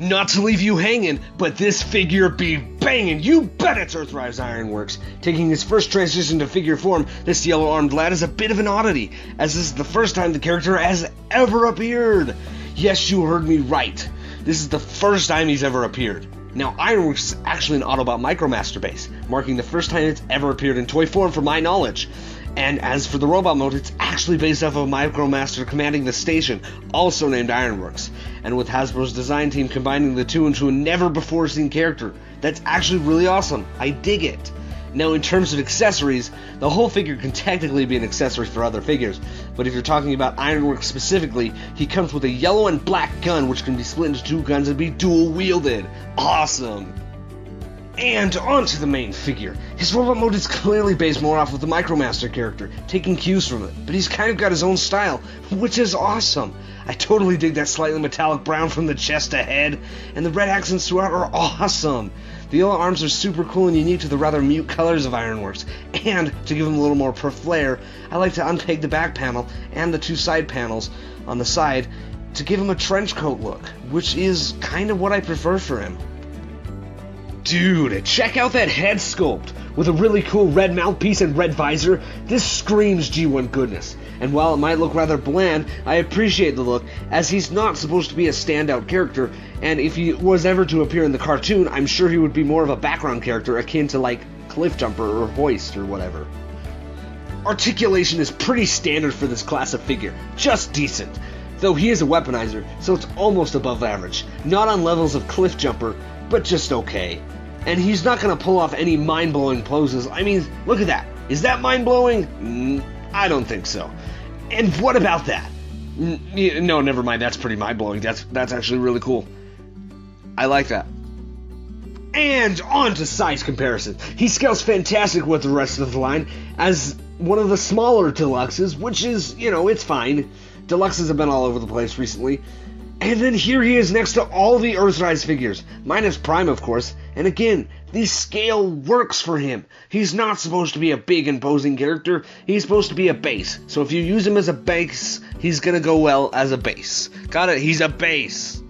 Not to leave you hanging, but this figure be banging. You bet it's Earthrise Ironworks. Taking his first transition to figure form, this yellow-armed lad is a bit of an oddity, as this is the first time the character has ever appeared. Yes, you heard me right. This is the first time he's ever appeared. Now, Ironworks is actually an Autobot Micromaster base, marking the first time it's ever appeared in toy form from my knowledge. And as for the robot mode, it's actually based off of Micromaster commanding the station, also named Ironworks. And with Hasbro's design team combining the two into a never-before-seen character. That's actually really awesome. I dig it. Now, in terms of accessories, the whole figure can technically be an accessory for other figures, but if you're talking about Ironworks specifically, he comes with a yellow and black gun which can be split into two guns and be dual-wielded. Awesome! And on to the main figure. His robot mode is clearly based more off of the Micromaster character, taking cues from it, but he's kind of got his own style, which is awesome. I totally dig that slightly metallic brown from the chest to head, and the red accents throughout are awesome. The yellow arms are super cool and unique to the rather mute colors of Ironworks, and to give him a little more flair, I like to unpeg the back panel and the two side panels on the side to give him a trench coat look, which is kind of what I prefer for him. Dude, check out that head sculpt! With a really cool red mouthpiece and red visor, this screams G1 goodness. And while it might look rather bland, I appreciate the look, as he's not supposed to be a standout character, and if he was ever to appear in the cartoon, I'm sure he would be more of a background character akin to like Cliffjumper or Hoist or whatever. Articulation is pretty standard for this class of figure, just decent. Though he is a weaponizer, so it's almost above average. Not on levels of Cliffjumper, but just okay. And he's not going to pull off any mind-blowing poses. I mean, look at that. Is that mind-blowing? I don't think so. And what about that? No, never mind. That's pretty mind-blowing. That's actually really cool. I like that. And on to size comparison. He scales fantastic with the rest of the line as one of the smaller deluxes, which is, it's fine. Deluxes have been all over the place recently. And then here he is next to all the Earthrise figures, minus Prime of course, and again, the scale works for him. He's not supposed to be a big imposing character, he's supposed to be a base. So if you use him as a base, he's gonna go well as a base. Got it? He's a base.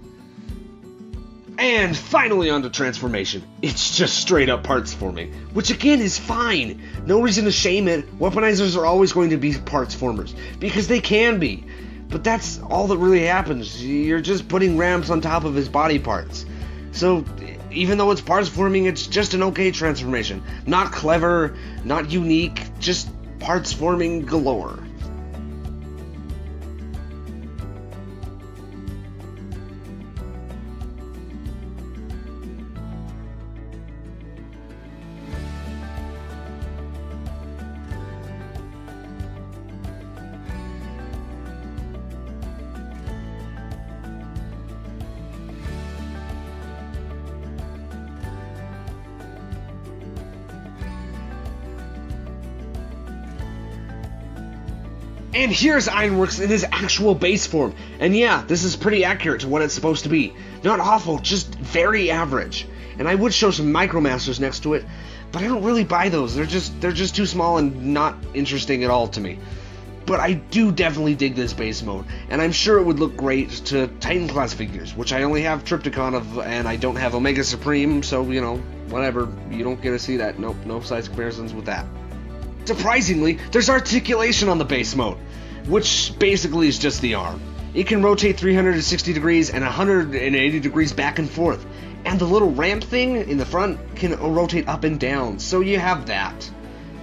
And finally onto transformation. It's just straight up parts forming, which again is fine. No reason to shame it. Weaponizers are always going to be parts formers, because they can be. But that's all that really happens. You're just putting ramps on top of his body parts. So, even though it's parts forming, it's just an okay transformation. Not clever, not unique, just parts forming galore. And here's Ironworks in his actual base form. And yeah, this is pretty accurate to what it's supposed to be. Not awful, just very average. And I would show some Micromasters next to it, but I don't really buy those. They're just too small and not interesting at all to me. But I do definitely dig this base mode, and I'm sure it would look great to Titan class figures, which I only have Triptychon of, and I don't have Omega Supreme, so whatever. You don't get to see that. Nope, no size comparisons with that. Surprisingly, there's articulation on the base mode, which basically is just the arm. It can rotate 360 degrees and 180 degrees back and forth, and the little ramp thing in the front can rotate up and down, so you have that.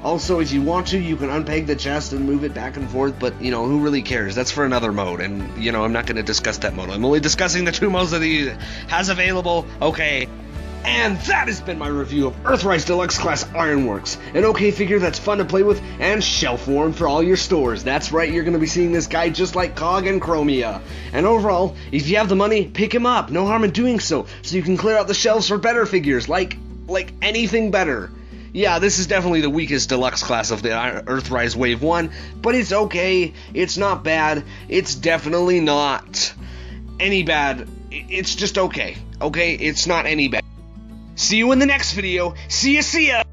Also, if you want to, you can unpeg the chest and move it back and forth, but, who really cares? That's for another mode, and, I'm not going to discuss that mode. I'm only discussing the two modes that he has available, okay? And that has been my review of Earthrise Deluxe Class Ironworks, an okay figure that's fun to play with and shelf warm for all your stores. That's right, you're going to be seeing this guy just like Cog and Chromia. And overall, if you have the money, pick him up. No harm in doing so you can clear out the shelves for better figures, like anything better. Yeah, this is definitely the weakest deluxe class of the Earthrise Wave 1, but it's okay, it's not bad, it's definitely not any bad, it's just okay, it's not any bad. See you in the next video. See ya.